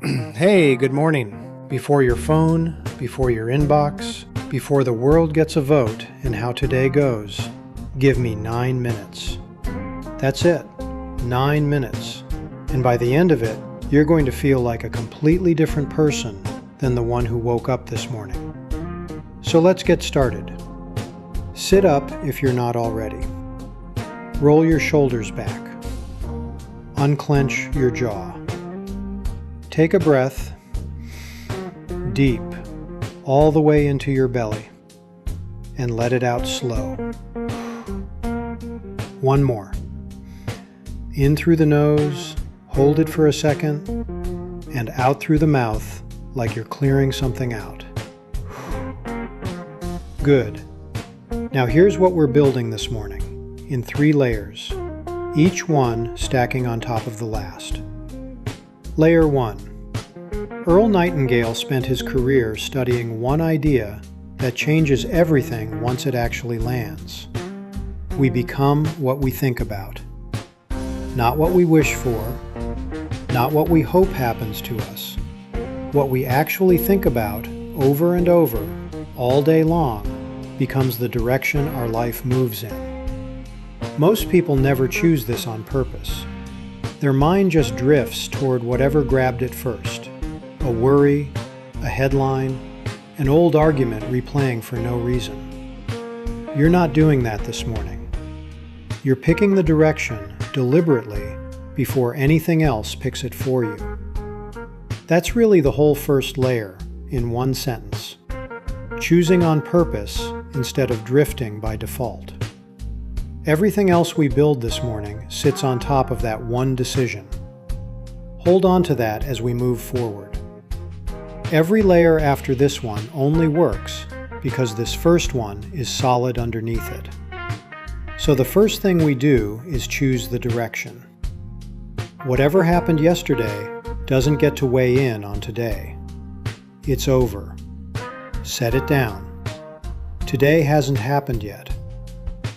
Hey, good morning. Before your phone, before your inbox, before the world gets a vote in how today goes, give me 9 minutes. That's it, 9 minutes. And by the end of it, you're going to feel like a completely different person than the one who woke up this morning. So let's get started. Sit up if you're not already. Roll your shoulders back. Unclench your jaw. Take a breath, deep, all the way into your belly, and let it out slow. One more. In through the nose, hold it for a second, and out through the mouth like you're clearing something out. Good. Now here's what we're building this morning, in 3 layers, each one stacking on top of the last. Layer 1. Earl Nightingale spent his career studying one idea that changes everything once it actually lands. We become what we think about. Not what we wish for, not what we hope happens to us. What we actually think about over and over, all day long, becomes the direction our life moves in. Most people never choose this on purpose. Their mind just drifts toward whatever grabbed it first. A worry, a headline, an old argument replaying for no reason. You're not doing that this morning. You're picking the direction deliberately before anything else picks it for you. That's really the whole first layer in one sentence. Choosing on purpose instead of drifting by default. Everything else we build this morning sits on top of that one decision. Hold on to that as we move forward. Every layer after this one only works because this first one is solid underneath it. So the first thing we do is choose the direction. Whatever happened yesterday doesn't get to weigh in on today. It's over. Set it down. Today hasn't happened yet.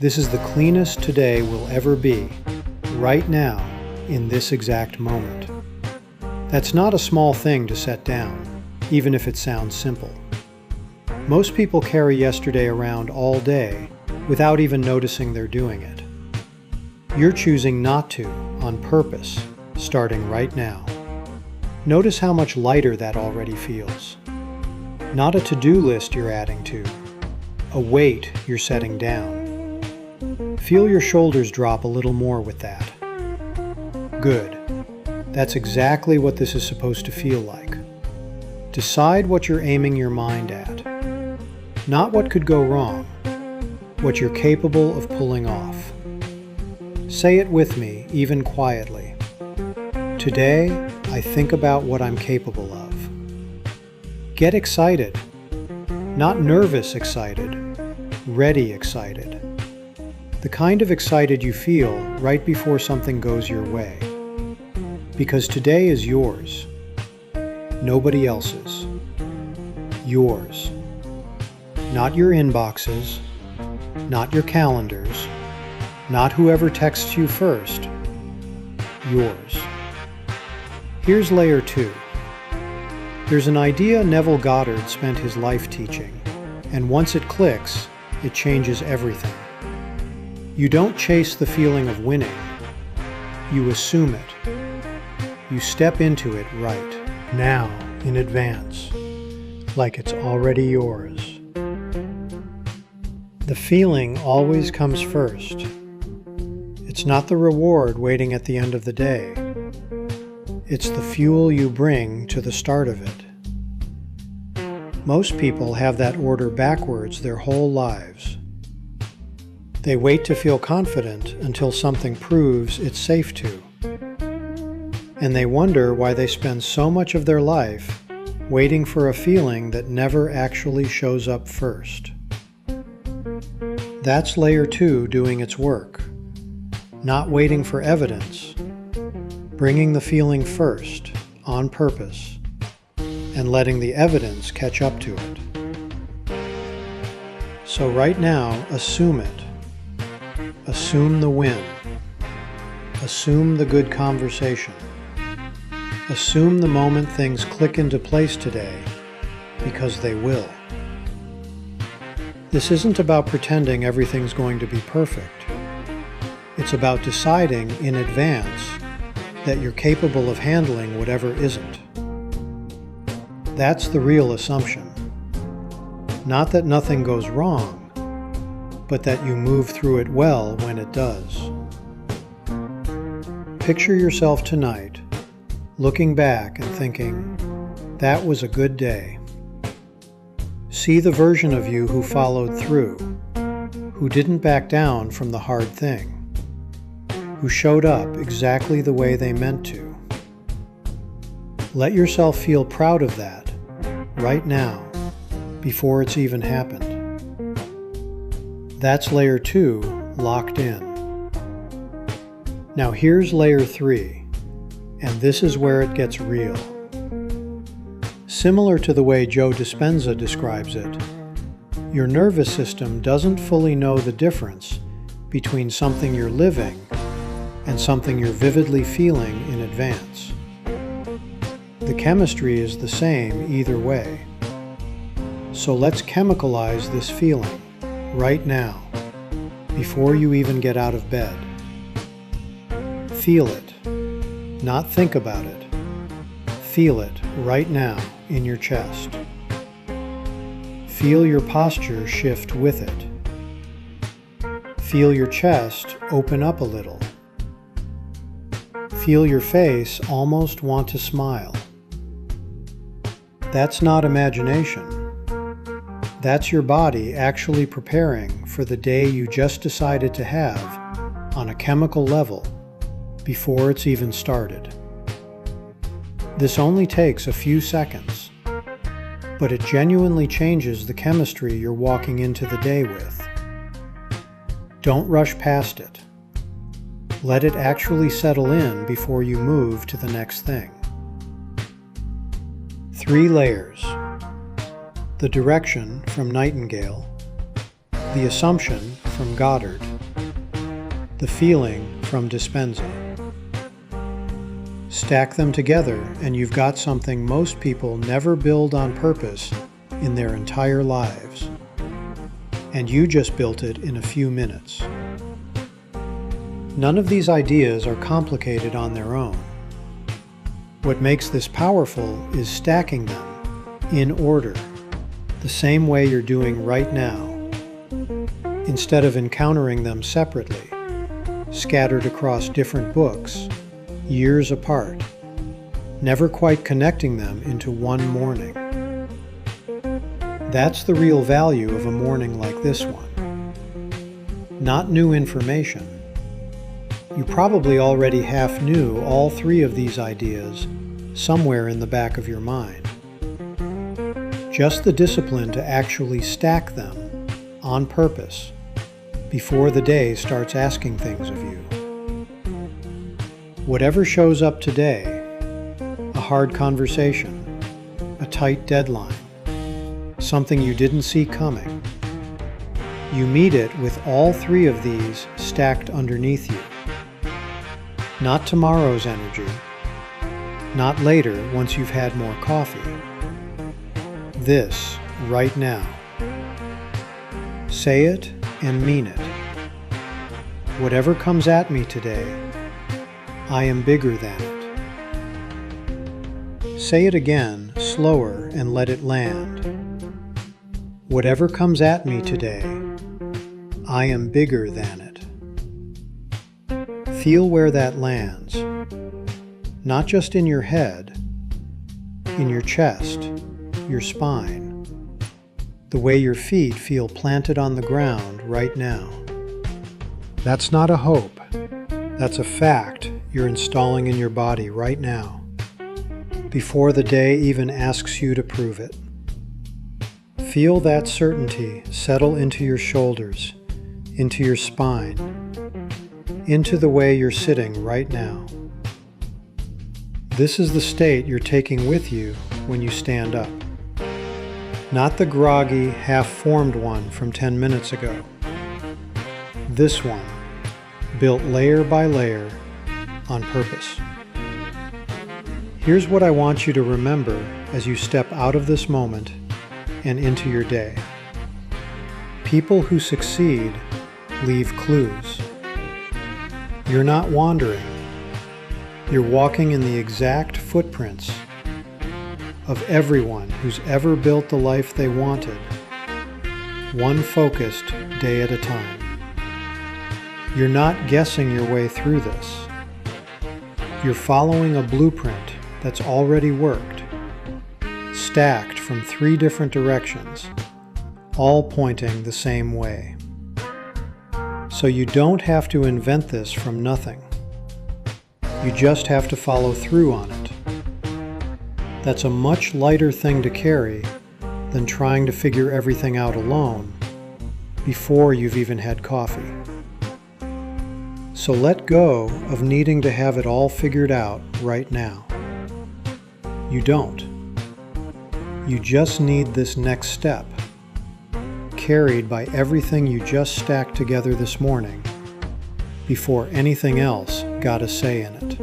This is the cleanest today will ever be, right now, in this exact moment. That's not a small thing to set down, even if it sounds simple. Most people carry yesterday around all day without even noticing they're doing it. You're choosing not to, on purpose, starting right now. Notice how much lighter that already feels. Not a to-do list you're adding to, a weight you're setting down. Feel your shoulders drop a little more with that. Good. That's exactly what this is supposed to feel like. Decide what you're aiming your mind at. Not what could go wrong, what you're capable of pulling off. Say it with me, even quietly. Today, I think about what I'm capable of. Get excited. Not nervous excited, ready excited. The kind of excited you feel right before something goes your way. Because today is yours. Nobody else's. Yours. Not your inboxes, not your calendars, not whoever texts you first. Yours. Here's layer 2. There's an idea Neville Goddard spent his life teaching, and once it clicks, it changes everything. You don't chase the feeling of winning. You assume it. You step into it right. Now, in advance, like it's already yours. The feeling always comes first. It's not the reward waiting at the end of the day. It's the fuel you bring to the start of it. Most people have that order backwards their whole lives. They wait to feel confident until something proves it's safe to. And they wonder why they spend so much of their life waiting for a feeling that never actually shows up first. That's layer 2 doing its work. Not waiting for evidence, bringing the feeling first, on purpose, and letting the evidence catch up to it. So right now, assume it. Assume the win. Assume the good conversation. Assume the moment things click into place today, because they will. This isn't about pretending everything's going to be perfect. It's about deciding in advance that you're capable of handling whatever isn't. That's the real assumption. Not that nothing goes wrong, but that you move through it well when it does. Picture yourself tonight, looking back and thinking, that was a good day. See the version of you who followed through, who didn't back down from the hard thing, who showed up exactly the way they meant to. Let yourself feel proud of that, right now, before it's even happened. That's layer 2, locked in. Now here's layer 3, and this is where it gets real. Similar to the way Joe Dispenza describes it, your nervous system doesn't fully know the difference between something you're living and something you're vividly feeling in advance. The chemistry is the same either way. So let's chemicalize this feeling right now, before you even get out of bed. Feel it, not think about it. Feel it right now in your chest. Feel your posture shift with it. Feel your chest open up a little. Feel your face almost want to smile. That's not imagination. That's your body actually preparing for the day you just decided to have on a chemical level before it's even started. This only takes a few seconds, but it genuinely changes the chemistry you're walking into the day with. Don't rush past it. Let it actually settle in before you move to the next thing. 3 layers. The direction from Nightingale, the assumption from Goddard, the feeling from Dispenza. Stack them together and you've got something most people never build on purpose in their entire lives. And you just built it in a few minutes. None of these ideas are complicated on their own. What makes this powerful is stacking them in order, the same way you're doing right now, instead of encountering them separately, scattered across different books, years apart, never quite connecting them into one morning. That's the real value of a morning like this one. Not new information. You probably already half knew all 3 of these ideas somewhere in the back of your mind. Just the discipline to actually stack them on purpose before the day starts asking things of you. Whatever shows up today, a hard conversation, a tight deadline, something you didn't see coming, you meet it with all 3 of these stacked underneath you. Not tomorrow's energy, not later once you've had more coffee. This, right now. Say it and mean it. Whatever comes at me today, I am bigger than it. Say it again, slower, and let it land. Whatever comes at me today, I am bigger than it. Feel where that lands, not just in your head, in your chest, your spine, the way your feet feel planted on the ground right now. That's not a hope, that's a fact you're installing in your body right now, before the day even asks you to prove it. Feel that certainty settle into your shoulders, into your spine, into the way you're sitting right now. This is the state you're taking with you when you stand up. Not the groggy, half-formed one from 10 minutes ago. This one, built layer by layer on purpose. Here's what I want you to remember as you step out of this moment and into your day. People who succeed leave clues. You're not wandering. You're walking in the exact footprints of everyone who's ever built the life they wanted, one focused day at a time. You're not guessing your way through this. You're following a blueprint that's already worked, stacked from 3 different directions, all pointing the same way. So you don't have to invent this from nothing. You just have to follow through on it. That's a much lighter thing to carry than trying to figure everything out alone before you've even had coffee. So let go of needing to have it all figured out right now. You don't. You just need this next step, carried by everything you just stacked together this morning before anything else got a say in it.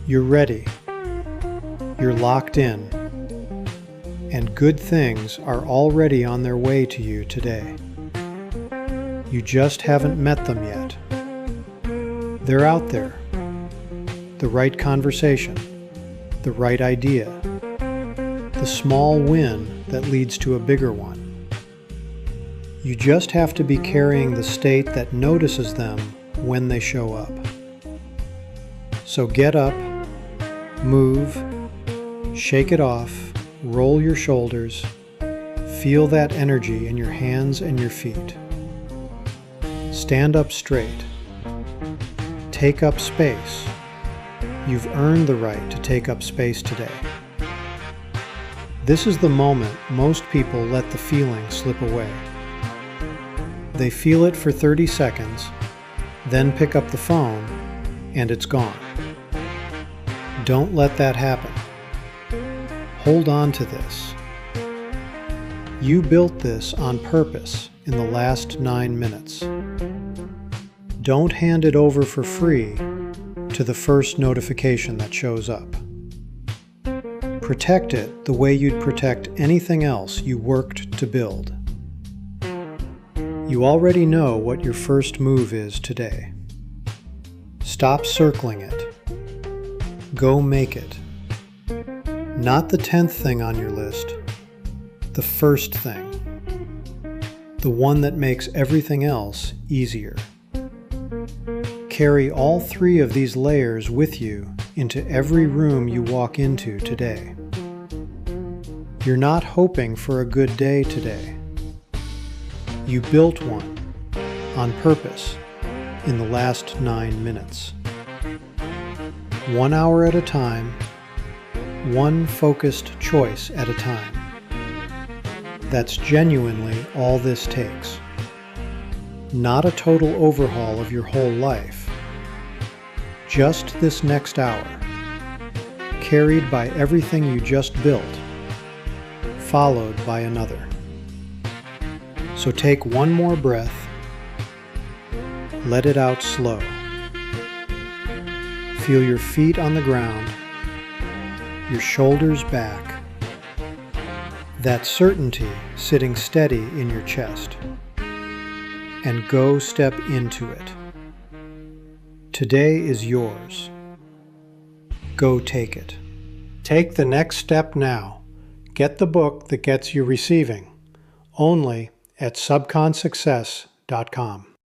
You're ready. You're locked in, and good things are already on their way to you today. You just haven't met them yet. They're out there. The right conversation, the right idea, the small win that leads to a bigger one. You just have to be carrying the state that notices them when they show up. So get up, move, shake it off, roll your shoulders, feel that energy in your hands and your feet. Stand up straight. Take up space. You've earned the right to take up space today. This is the moment most people let the feeling slip away. They feel it for 30 seconds, then pick up the phone, and it's gone. Don't let that happen. Hold on to this. You built this on purpose in the last 9 minutes. Don't hand it over for free to the first notification that shows up. Protect it the way you'd protect anything else you worked to build. You already know what your first move is today. Stop circling it. Go make it. Not the 10th thing on your list, the first thing. The one that makes everything else easier. Carry all 3 of these layers with you into every room you walk into today. You're not hoping for a good day today. You built one on purpose in the last 9 minutes. 1 hour at a time, one focused choice at a time. That's genuinely all this takes. Not a total overhaul of your whole life. Just this next hour, carried by everything you just built, followed by another. So take one more breath. Let it out slow. Feel your feet on the ground, your shoulders back, that certainty sitting steady in your chest. And go step into it. Today is yours. Go take it. Take the next step now. Get the book that gets you receiving. Only at subconsuccess.com.